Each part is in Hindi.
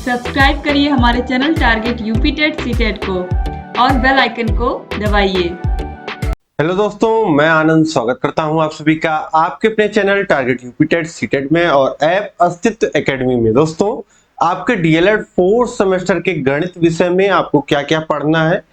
सब्सक्राइब करिए हमारे channel target UP TET CTET को और बेल आइकन को दबाइए। हेलो दोस्तों, मैं आनंद स्वागत करता हूं आप सभी का आपके अपने channel target UP TET CTET में और ऐप अस्तित्व एकेडमी में। दोस्तों, आपके डीएलएड 4th सेमेस्टर के गणित विषय में आपको क्या क्या पढ़ना है,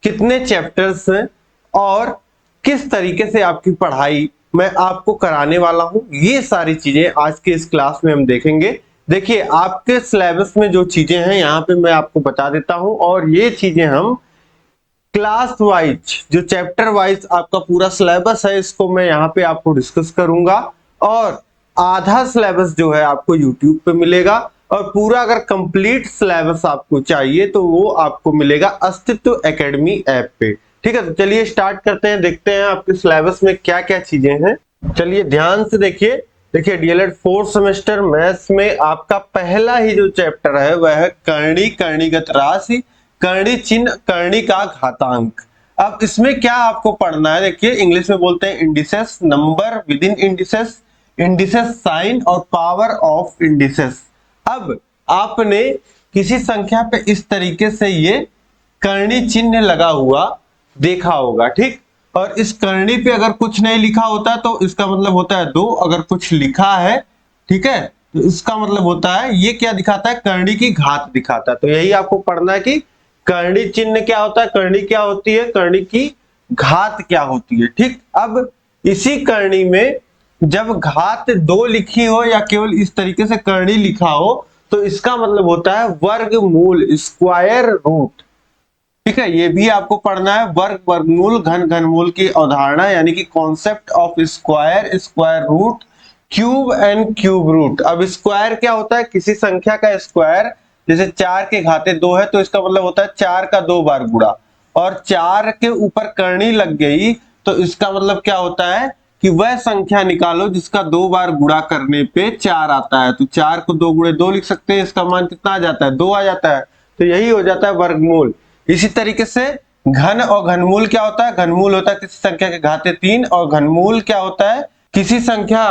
कितने चैप्टर्स हैं और किस तरीके से आपकी पढ़ाई मैं आपको कराने वाला हूं, ये सारी चीजें आज के इस क्लास में हम देखेंगे। देखिए, आपके सिलेबस में जो चीजें हैं यहाँ पे मैं आपको बता देता हूं और ये चीजें हम क्लास वाइज, जो चैप्टर वाइज आपका पूरा सिलेबस है, इसको मैं यहाँ पे आपको डिस्कस करूंगा। और आधा सिलेबस जो है आपको यूट्यूब पे मिलेगा और पूरा अगर कंप्लीट सिलेबस आपको चाहिए तो वो आपको मिलेगा अस्तित्व एकेडमी ऐप पे। ठीक है, तो चलिए स्टार्ट करते हैं, देखते हैं आपके सिलेबस में क्या क्या चीजें हैं। चलिए ध्यान से देखिए डीएलएड 4th सेमेस्टर मैथ्स में आपका पहला ही जो चैप्टर है वह है करणी, करणीगत राशि, करणी चिन्ह, करणी का घातांक। अब इसमें क्या आपको पढ़ना है, देखिए इंग्लिश में बोलते हैं indices, number with in indices, indices sign और पावर ऑफ इंडिसेस। अब आपने किसी संख्या पे इस तरीके से ये करणी चिन्ह लगा हुआ देखा होगा, ठीक। और इस करणी पे अगर कुछ नहीं लिखा होता तो इसका मतलब होता है 2, अगर कुछ लिखा है, ठीक है, तो इसका मतलब होता है ये क्या दिखाता है, करणी की घात दिखाता है। तो यही आपको पढ़ना है कि करणी चिन्ह क्या होता है, करणी क्या होती है, करणी की घात क्या होती है, ठीक। अब इसी करणी में जब घात 2 लिखी हो या केवल इस तरीके से करणी लिखा हो तो इसका मतलब होता है वर्गमूल, स्क्वायर रूट, ठीक है। ये भी आपको पढ़ना है, वर्ग, वर्गमूल, घन, घनमूल की अवधारणा यानी कि concept of square, square root, cube and cube root. अब स्क्वायर क्या होता है, किसी संख्या का स्क्वायर, जैसे 4 के घाते 2 है तो इसका मतलब होता है 4 का 2 बार गुणा, और 4 के ऊपर करणी लग गई तो इसका मतलब क्या होता है कि वह संख्या निकालो जिसका 2 बार गुणा करने पे 4 आता है। तो 4 को 2 गुणे 2 लिख सकते हैं, इसका मान कितना आ जाता है, 2 आ जाता है। तो यही हो जाता है वर्गमूल। इसी तरीके से घन और घनमूल क्या होता है, घनमूल होता है किसी संख्या के घाते 3 और घनमूल क्या होता है, किसी संख्या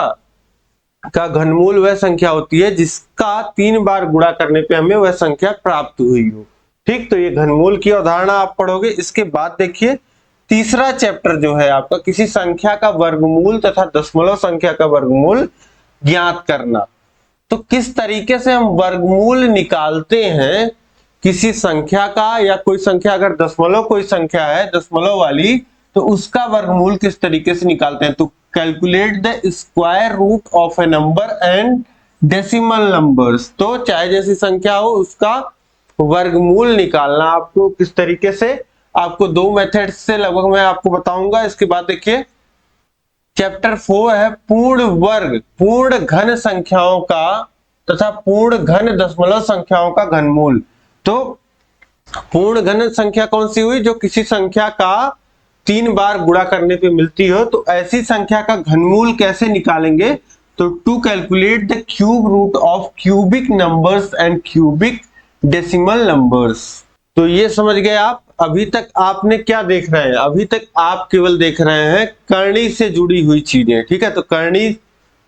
का घनमूल वह संख्या होती है जिसका 3 बार गुणा करने पे हमें वह संख्या प्राप्त हुई हो, ठीक। तो ये घनमूल की अवधारणा आप पढ़ोगे। इसके बाद देखिए तीसरा चैप्टर जो है आपका किसी संख्या का वर्गमूल तथा दशमलव संख्या का वर्गमूल ज्ञात करना। तो किस तरीके से हम वर्गमूल निकालते हैं किसी संख्या का, या कोई संख्या अगर दशमलव कोई संख्या है दशमलव वाली तो उसका वर्गमूल किस तरीके से निकालते हैं। तो calculate the square root of a number and decimal numbers. तो चाहे जैसी संख्या हो उसका वर्गमूल निकालना आपको किस तरीके से, आपको 2 मेथड से लगभग मैं आपको बताऊंगा। इसके बाद देखिए चैप्टर 4 है पूर्ण वर्ग, पूर्ण घन संख्याओं का तथा पूर्ण घन दशमलव संख्याओं का घनमूल। तो पूर्ण घन संख्या कौन सी हुई, जो किसी संख्या का 3 बार गुणा करने पे मिलती हो। तो ऐसी संख्या का घनमूल कैसे निकालेंगे, तो to calculate the cube root of cubic numbers and cubic decimal numbers. तो ये समझ गए आप। अभी तक आपने क्या देख रहे हैं, अभी तक आप केवल देख रहे हैं करणी से जुड़ी हुई चीजें, ठीक है। तो करणी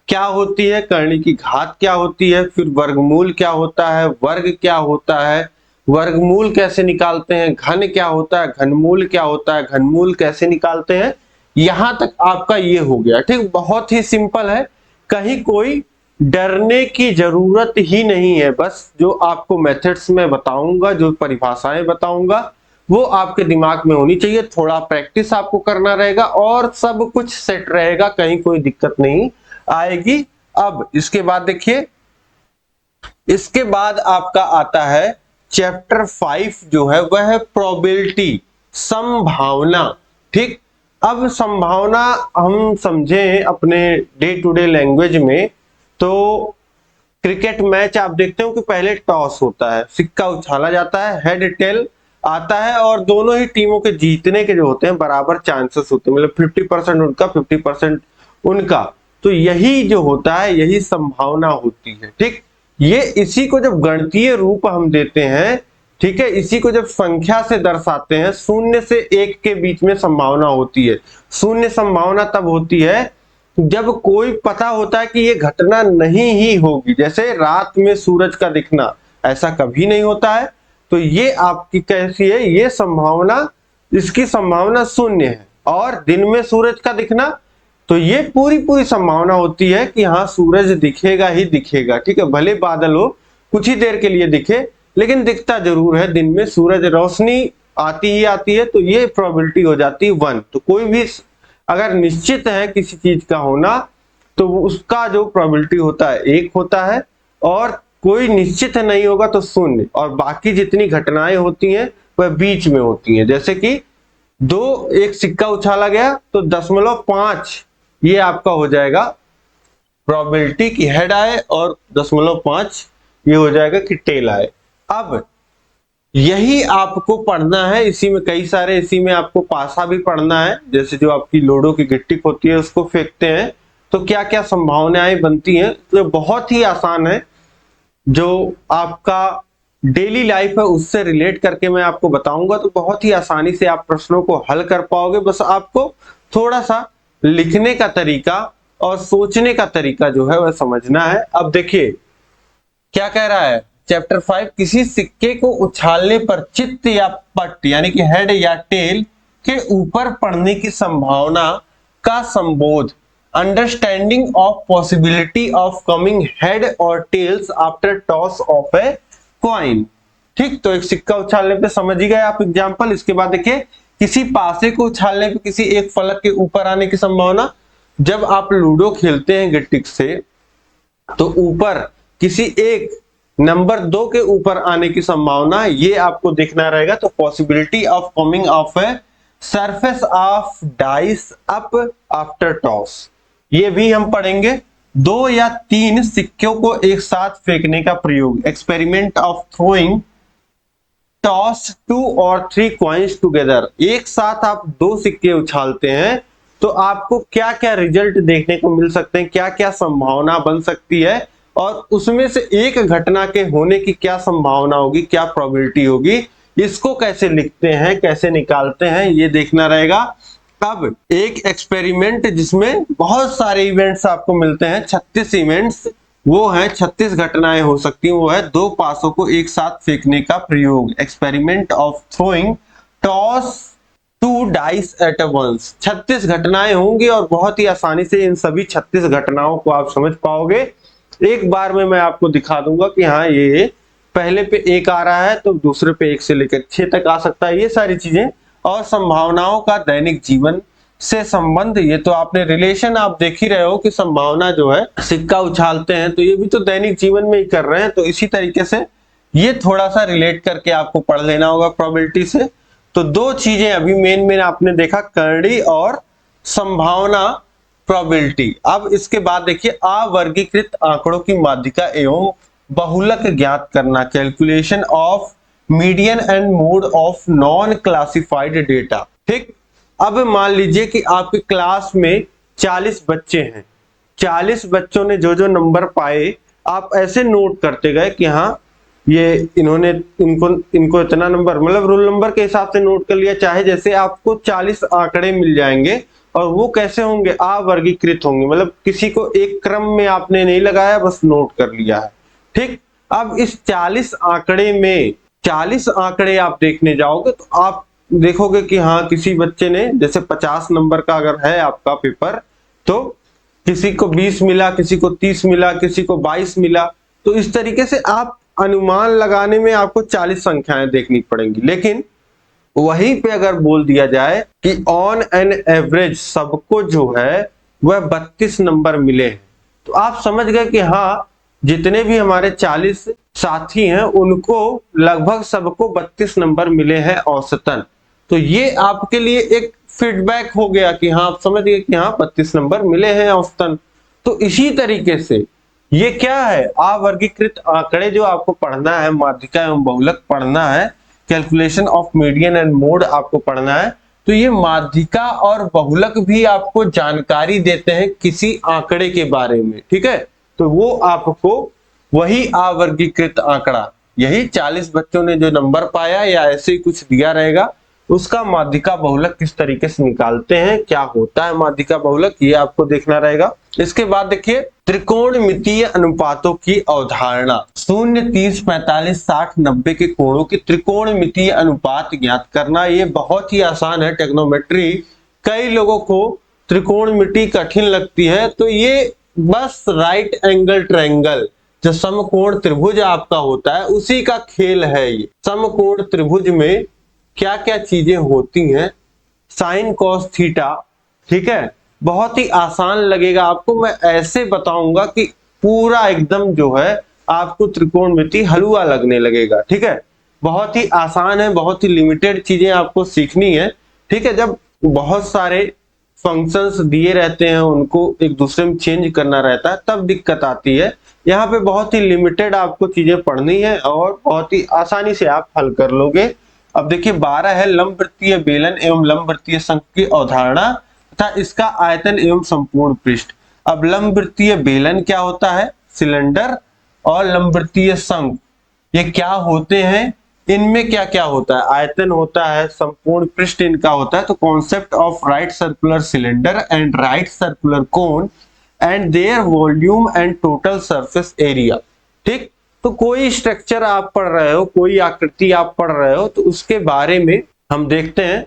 क्या होती है, करणी की घात क्या होती है, फिर वर्गमूल क्या होता है, वर्ग क्या होता है, वर्गमूल कैसे निकालते हैं, घन क्या होता है, घनमूल क्या होता है, घनमूल कैसे निकालते हैं, यहां तक आपका ये हो गया, ठीक। बहुत ही सिंपल है, कहीं कोई डरने की जरूरत ही नहीं है। बस जो आपको मेथड्स में बताऊंगा, जो परिभाषाएं बताऊंगा वो आपके दिमाग में होनी चाहिए, थोड़ा प्रैक्टिस आपको करना रहेगा और सब कुछ सेट रहेगा, कहीं कोई दिक्कत नहीं आएगी। अब इसके बाद देखिए, इसके बाद आपका आता है चैप्टर 5 जो है वह है प्रोबेबिलिटी, संभावना, ठीक। अब संभावना हम समझें अपने डे टू डे लैंग्वेज में, तो क्रिकेट मैच आप देखते हो कि पहले टॉस होता है, सिक्का उछाला जाता है, हेड टेल आता है और दोनों ही टीमों के जीतने के जो होते हैं बराबर चांसेस होते हैं, मतलब 50% उनका 50% उनका। तो यही जो होता है यही संभावना होती है, ठीक। ये इसी को जब गणितीय रूप हम देते हैं, ठीक है, इसी को जब संख्या से दर्शाते हैं, 0 से 1 के बीच में संभावना होती है। शून्य संभावना तब होती है जब कोई पता होता है कि ये घटना नहीं ही होगी, जैसे रात में सूरज का दिखना, ऐसा कभी नहीं होता है। तो ये आपकी कैसी है, ये संभावना, इसकी संभावना शून्य है। और दिन में सूरज का दिखना, तो ये पूरी संभावना होती है कि हाँ सूरज दिखेगा ही दिखेगा, ठीक है, भले बादल हो, कुछ ही देर के लिए दिखे लेकिन दिखता जरूर है। दिन में सूरज रोशनी आती ही आती है, तो ये प्रोबेबिलिटी हो जाती है 1। तो कोई भी अगर निश्चित है किसी चीज का होना तो उसका जो प्रोबेबिलिटी होता है 1 होता है, और कोई निश्चित नहीं होगा तो 0। और बाकी जितनी घटनाएं होती हैं वह बीच में होती हैं। जैसे कि एक सिक्का उछाला गया तो 0.5 ये आपका हो जाएगा प्रोबेबिलिटी की हेड आए, और 0.5 ये हो जाएगा कि टेल आए। अब यही आपको पढ़ना है, इसी में कई सारे, इसी में आपको पासा भी पढ़ना है। जैसे जो आपकी लोडो की गिट्टी होती है उसको फेंकते हैं तो क्या क्या संभावनाएं बनती हैं, तो बहुत ही आसान है। जो आपका डेली लाइफ है उससे रिलेट करके मैं आपको बताऊंगा, तो बहुत ही आसानी से आप प्रश्नों को हल कर पाओगे। बस आपको थोड़ा सा लिखने का तरीका और सोचने का तरीका जो है वह समझना है। अब देखिए क्या कह रहा है चैप्टर 5, किसी सिक्के को उछालने पर चित्त या पट यानी कि हेड या टेल के ऊपर पड़ने की संभावना का संबोध, understanding of possibility of coming head और tails after toss of a coin. ठीक, तो एक सिक्का उछालने पे समझ ही गए आप एग्जांपल। इसके बाद देखिए किसी पासे को उछालने पे किसी एक फलक के ऊपर आने की संभावना, जब आप लूडो खेलते हैं गिट्टिक से तो ऊपर किसी एक नंबर 2 के ऊपर आने की संभावना, ये आपको देखना रहेगा। तो possibility of coming of a surface of dice up after toss, ये भी हम पढ़ेंगे। 2 या 3 सिक्कों को एक साथ फेंकने का प्रयोग, एक्सपेरिमेंट ऑफ थ्रोइंग टॉस 2 और 3 कॉइन्स टुगेदर। एक साथ आप 2 सिक्के उछालते हैं तो आपको क्या क्या रिजल्ट देखने को मिल सकते हैं, क्या क्या संभावना बन सकती है, और उसमें से एक घटना के होने की क्या संभावना होगी, क्या प्रोबेबिलिटी होगी, इसको कैसे लिखते हैं, कैसे निकालते हैं, ये देखना रहेगा। अब एक एक्सपेरिमेंट जिसमें बहुत सारे इवेंट्स आपको मिलते हैं, 36 इवेंट्स, वो है 36 घटनाएं हो सकती हैं, वो है 2 पासों को एक साथ फेंकने का प्रयोग, experiment of throwing toss 2 dice at once. 36 घटनाएं होंगी और बहुत ही आसानी से इन सभी 36 घटनाओं को आप समझ पाओगे। एक बार में मैं आपको दिखा दूंगा कि हाँ ये पहले पे 1 आ रहा है तो दूसरे पे 1 से लेकर 6 तक आ सकता है, ये सारी चीजें। और संभावनाओं का दैनिक जीवन से संबंध, ये तो आपने रिलेशन आप देख ही रहे हो कि संभावना जो है, सिक्का उछालते हैं तो ये भी तो दैनिक जीवन में ही कर रहे हैं, तो इसी तरीके से ये थोड़ा सा रिलेट करके आपको पढ़ लेना होगा प्रोबेबिलिटी से। तो 2 चीजें अभी मेन आपने देखा, करड़ी और संभावना प्रोबेबिलिटी। अब इसके बाद देखिए अवर्गीकृत आंकड़ों की माध्यिका एवं बहुलक ज्ञात करना, calculation of median and mode of non classified data. ठीक, अब मान लीजिए कि आपके क्लास में 40 बच्चे हैं, 40 बच्चों ने जो जो नंबर पाए आप ऐसे नोट करते गए कि हाँ ये इन्होंने इनको इतना नंबर, मतलब रोल नंबर के हिसाब से नोट कर लिया। चाहे जैसे आपको 40 आंकड़े मिल जाएंगे और वो कैसे होंगे, अवर्गीकृत होंगे, मतलब किसी को एक क्रम में आपने नहीं लगाया, बस नोट कर लिया है। ठीक, अब इस 40 आंकड़े में 40 आंकड़े आप देखने जाओगे तो आप देखोगे कि हाँ किसी बच्चे ने, जैसे 50 नंबर का अगर है आपका पेपर, तो किसी को 20 मिला, किसी को 30 मिला, किसी को 22 मिला। तो इस तरीके से आप अनुमान लगाने में आपको 40 संख्याएं देखनी पड़ेंगी। लेकिन वहीं पे अगर बोल दिया जाए कि ऑन एन एवरेज सबको जो है वह 32 नंबर मिले हैं, तो आप समझ गए कि हाँ जितने भी हमारे 40 साथी हैं उनको लगभग सबको 32 नंबर मिले हैं औसतन। तो ये आपके लिए एक फीडबैक हो गया कि हाँ आप समझ गए कि हाँ 32 नंबर मिले हैं औसतन। तो इसी तरीके से ये क्या है, अवर्गीकृत आंकड़े जो आपको पढ़ना है, माध्यिका एवं बहुलक पढ़ना है, calculation of median and mode आपको पढ़ना है। तो ये माध्यिका और बहुलक भी आपको जानकारी देते हैं किसी आंकड़े के बारे में। ठीक है, तो वो आपको वही अवर्गीकृत आंकड़ा, यही 40 बच्चों ने जो नंबर पाया या ऐसे ही कुछ दिया रहेगा, उसका माध्यिका बहुलक किस तरीके से निकालते हैं, क्या होता है माध्यिका बहुलक, ये आपको देखना रहेगा। इसके बाद देखिए त्रिकोणमितीय अनुपातों की अवधारणा। 0, 30, 45, 60, 90 के कोणों की त्रिकोणमितीय अनुपात ज्ञात करना। ये बहुत ही आसान है, ट्रिग्नोमेट्री। कई लोगों को त्रिकोणमिति कठिन लगती है, तो ये बस राइट एंगल ट्रायंगल जो समकोण त्रिभुज आपका होता है उसी का खेल है। ये समकोण त्रिभुज में क्या क्या चीजें होती हैं, साइन कॉस थीटा, ठीक है, बहुत ही आसान लगेगा आपको। मैं ऐसे बताऊंगा कि पूरा एकदम जो है आपको त्रिकोणमिति हलवा लगने लगेगा, ठीक है। बहुत ही आसान है, बहुत ही लिमिटेड चीजें आपको सीखनी है, ठीक है। जब बहुत सारे फंक्शंस दिए रहते हैं, उनको एक दूसरे में चेंज करना रहता है, तब दिक्कत आती है। यहाँ पे बहुत ही लिमिटेड आपको चीजें पढ़नी है और बहुत ही आसानी से आप हल कर लोगे। अब देखिए 12 है लंबवृत्तीय बेलन एवं लंबवृत्तीय शंकु की अवधारणा तथा इसका आयतन एवं संपूर्ण पृष्ठ। अब लंबवृत्तीय बेलन क्या होता है, सिलेंडर, और लंबवृत्तीय शंकु ये क्या होते हैं, इनमें क्या क्या होता है, आयतन होता है, संपूर्ण पृष्ठ इनका होता है। तो concept of right circular cylinder and right circular cone and there volume and total surface area, ठीक। तो कोई स्ट्रक्चर आप पढ़ रहे हो, कोई आकृति आप पढ़ रहे हो, तो उसके बारे में हम देखते हैं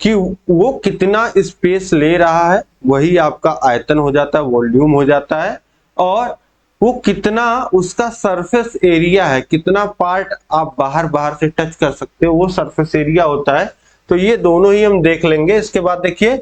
कि वो कितना स्पेस ले रहा है, वही आपका आयतन हो जाता है, वॉल्यूम हो जाता है, और वो कितना उसका सरफेस एरिया है, कितना पार्ट आप बाहर से टच कर सकते हो, वो सरफेस एरिया होता है। तो ये दोनों ही हम देख लेंगे। इसके बाद देखिए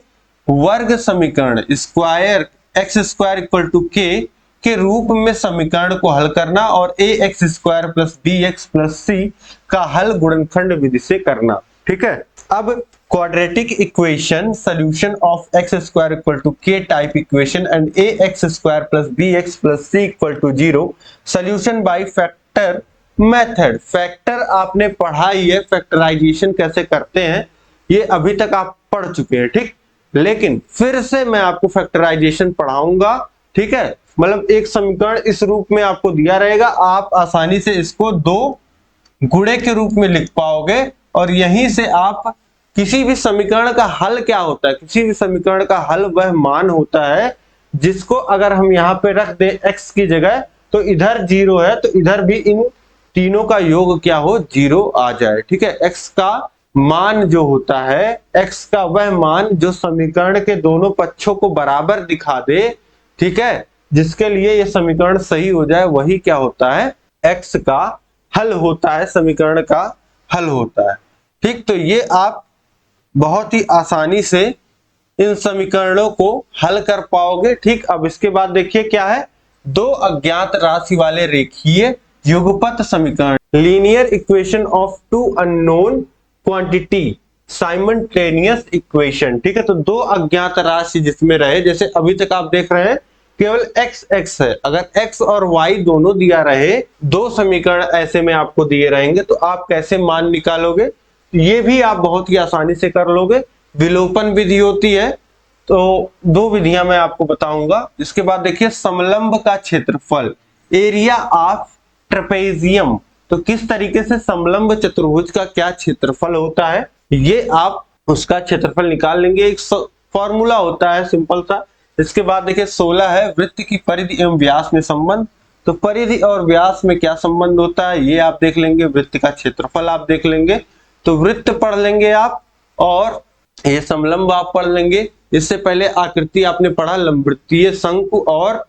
वर्ग समीकरण, square x square equal to के रूप में समीकरण को हल करना और a x square plus b x plus c का हल गुणनखंड विधि से करना, ठीक है। अब quadratic equation solution of x square equal to k type equation and a x square plus b x plus c equal to 0 solution by factor method. Factor आपने पढ़ा ही है, फैक्टराइजेशन कैसे करते हैं ये अभी तक आप पढ़ चुके हैं, ठीक। लेकिन फिर से मैं आपको फैक्टराइजेशन पढ़ाऊंगा, ठीक है। मतलब एक समीकरण इस रूप में आपको दिया रहेगा, आप आसानी से इसको दो गुणे के रूप में लिख पाओगे और यहीं से आप किसी भी समीकरण का हल क्या होता है, किसी भी समीकरण का हल वह मान होता है जिसको अगर हम यहाँ पे रख दें x की जगह, तो इधर 0 है तो इधर भी इन तीनों का योग क्या हो, 0 आ जाए, ठीक है। x का मान जो होता है, x का वह मान जो समीकरण के दोनों पक्षों को बराबर दिखा दे, ठीक है, जिसके लिए यह समीकरण सही हो जाए, वही क्या होता है, x का हल होता है, समीकरण का हल होता है, ठीक। तो ये आप बहुत ही आसानी से इन समीकरणों को हल कर पाओगे, ठीक। अब इसके बाद देखिए क्या है, दो अज्ञात राशि वाले रेखीय युगपत समीकरण, linear equation of two unknown quantity simultaneous equation, ठीक है। तो दो अज्ञात राशि जिसमें रहे, जैसे अभी तक आप देख रहे हैं केवल x है, अगर x और y दोनों दिया रहे, दो समीकरण ऐसे में आपको दिए रहेंगे, तो आप कैसे मान निकालोगे, ये भी आप बहुत ही आसानी से कर लोगे। विलोपन विधि होती है, तो दो विधियां मैं आपको बताऊंगा। इसके बाद देखिए समलंब का क्षेत्रफल, एरिया ऑफ ट्रेपेजियम, तो किस तरीके से समलंब चतुर्भुज का क्या क्षेत्रफल होता है, ये आप उसका क्षेत्रफल निकाल लेंगे। एक फॉर्मूला होता है सिंपल सा। इसके बाद देखिए 16 है वृत्त की परिधि एवं व्यास में संबंध, तो परिधि और व्यास में क्या संबंध होता है ये आप देख लेंगे, वृत्त का क्षेत्रफल आप देख लेंगे। तो वृत्त पढ़ लेंगे आप और ये समलंब आप पढ़ लेंगे। इससे पहले आकृति आपने पढ़ा लंबवृत्तीय शंकु और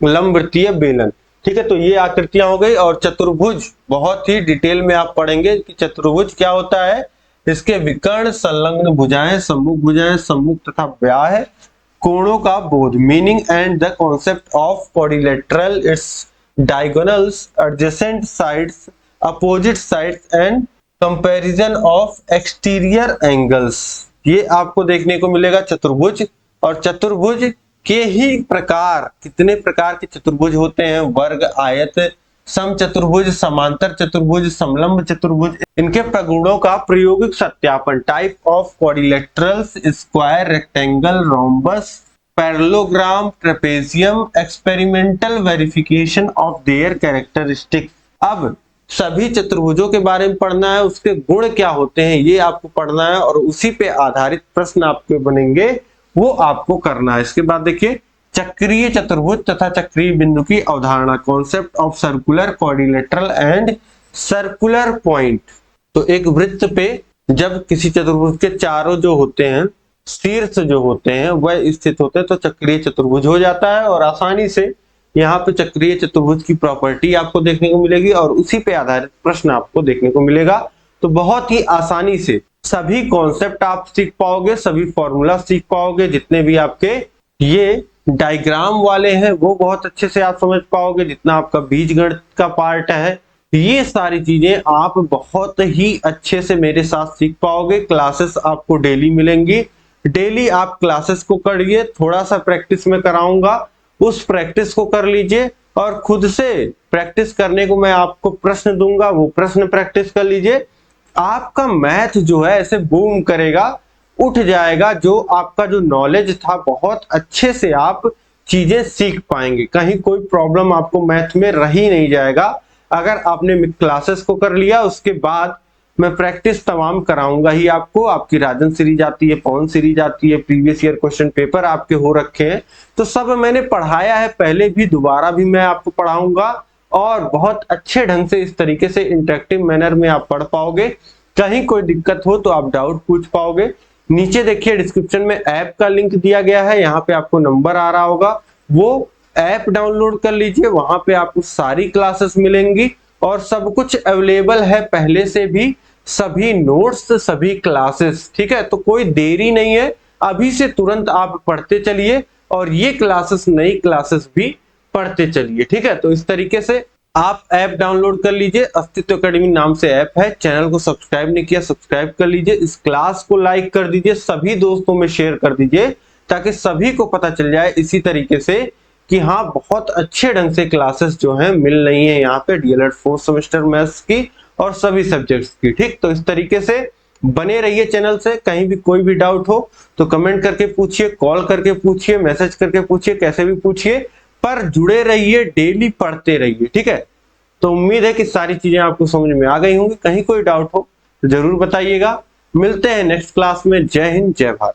लंबवृत्तीय बेलन, ठीक है। तो ये आकृतियां हो गई। और चतुर्भुज बहुत ही डिटेल में आप पढ़ेंगे कि चतुर्भुज क्या होता है, इसके विकर्ण, संलग्न भुजाएं, सम्मुख तथा व्याह, कोणों का बोध, meaning and the concept of quadrilateral, it's diagonals, adjacent sides, opposite sides and comparison of exterior angles, ये आपको देखने को मिलेगा चतुर्भुज। और चतुर्भुज के ही प्रकार, कितने प्रकार के चतुर्भुज होते हैं, वर्ग, आयत, समचतुर्भुज, समांतर चतुर्भुज, समलंब चतुर्भुज, इनके प्रगुणों का प्रायोगिक सत्यापन, type of quadrilaterals, square, rectangle, rhombus, parallelogram, trapezium, experimental verification of their characteristics. अब सभी चतुर्भुजों के बारे में पढ़ना है, उसके गुण क्या होते हैं ये आपको पढ़ना है और उसी पे आधारित प्रश्न आपके बनेंगे वो आपको करना है। इसके बाद देखिए चक्रीय चतुर्भुज तथा चक्रीय बिंदु की अवधारणा, concept of circular quadrilateral and circular point. तो एक वृत्त पे जब किसी चतुर्भुज के चारों जो होते हैं शीर्ष जो होते हैं वह स्थित होते हैं तो चक्रीय चतुर्भुज हो जाता है और आसानी से यहाँ पे चक्रीय चतुर्भुज की प्रॉपर्टी आपको देखने को मिलेगी और उसी पे आधारित प्रश्न आपको देखने को मिलेगा। तो बहुत ही आसानी से सभी कॉन्सेप्ट आप सीख पाओगे, सभी फॉर्मूला सीख पाओगे, जितने भी आपके ये डायग्राम वाले हैं वो बहुत अच्छे से आप समझ पाओगे, जितना आपका बीजगणित का पार्ट है ये सारी चीजें आप बहुत ही अच्छे से मेरे साथ सीख पाओगे। क्लासेस आपको डेली मिलेंगी, डेली आप क्लासेस को करिए, थोड़ा सा प्रैक्टिस में कराऊंगा, उस प्रैक्टिस को कर लीजिए और खुद से प्रैक्टिस करने को मैं आपको प्रश्न दूंगा, वो प्रश्न प्रैक्टिस कर लीजिए। आपका मैथ जो है ऐसे बूम करेगा, उठ जाएगा, जो आपका जो नॉलेज था बहुत अच्छे से आप चीजें सीख पाएंगे, कहीं कोई प्रॉब्लम आपको मैथ में रह ही नहीं जाएगा। अगर आपने क्लासेस को कर लिया उसके बाद मैं प्रैक्टिस तमाम कराऊंगा ही आपको। आपकी राजन सीरीज आती है, पवन सीरीज आती है, प्रीवियस ईयर क्वेश्चन पेपर आपके हो रखे हैं, तो सब मैंने पढ़ाया है पहले भी, दोबारा भी मैं आपको पढ़ाऊंगा और बहुत अच्छे ढंग से इस तरीके से इंटरेक्टिव मैनर में आप पढ़ पाओगे। कहीं कोई दिक्कत हो तो आप डाउट पूछ पाओगे। नीचे देखिए डिस्क्रिप्शन में ऐप का लिंक दिया गया है, यहाँ पे आपको नंबर आ रहा होगा, वो ऐप डाउनलोड कर लीजिए, वहां पे आपको सारी क्लासेस मिलेंगी और सब कुछ अवेलेबल है पहले से भी, सभी नोट्स सभी क्लासेस, ठीक है। तो कोई देरी नहीं है, अभी से तुरंत आप पढ़ते चलिए और ये क्लासेस नई क्लासेस भी पढ़ते चलिए, ठीक है। तो इस तरीके से आप ऐप डाउनलोड कर लीजिए, अस्तित्व एकेडमी नाम से ऐप है, चैनल को सब्सक्राइब नहीं किया सब्सक्राइब कर लीजिए, इस क्लास को लाइक कर दीजिए, सभी दोस्तों में शेयर कर दीजिए ताकि सभी को पता चल जाए इसी तरीके से कि हाँ बहुत अच्छे ढंग से क्लासेस जो हैं मिल रही हैं यहाँ पे डीएलएड 4th सेमेस्टर मैथ्स की और सभी सब्जेक्ट्स की, ठीक। तो इस तरीके से बने रहिए चैनल से, कहीं भी कोई भी डाउट हो तो कमेंट करके पूछिए, कॉल करके पूछिए, मैसेज करके पूछिए, कैसे भी पूछिए, पर जुड़े रहिए, डेली पढ़ते रहिए, ठीक है। तो उम्मीद है कि सारी चीजें आपको समझ में आ गई होंगी, कहीं कोई डाउट हो तो जरूर बताइएगा। मिलते हैं नेक्स्ट क्लास में। जय हिंद, जय भारत।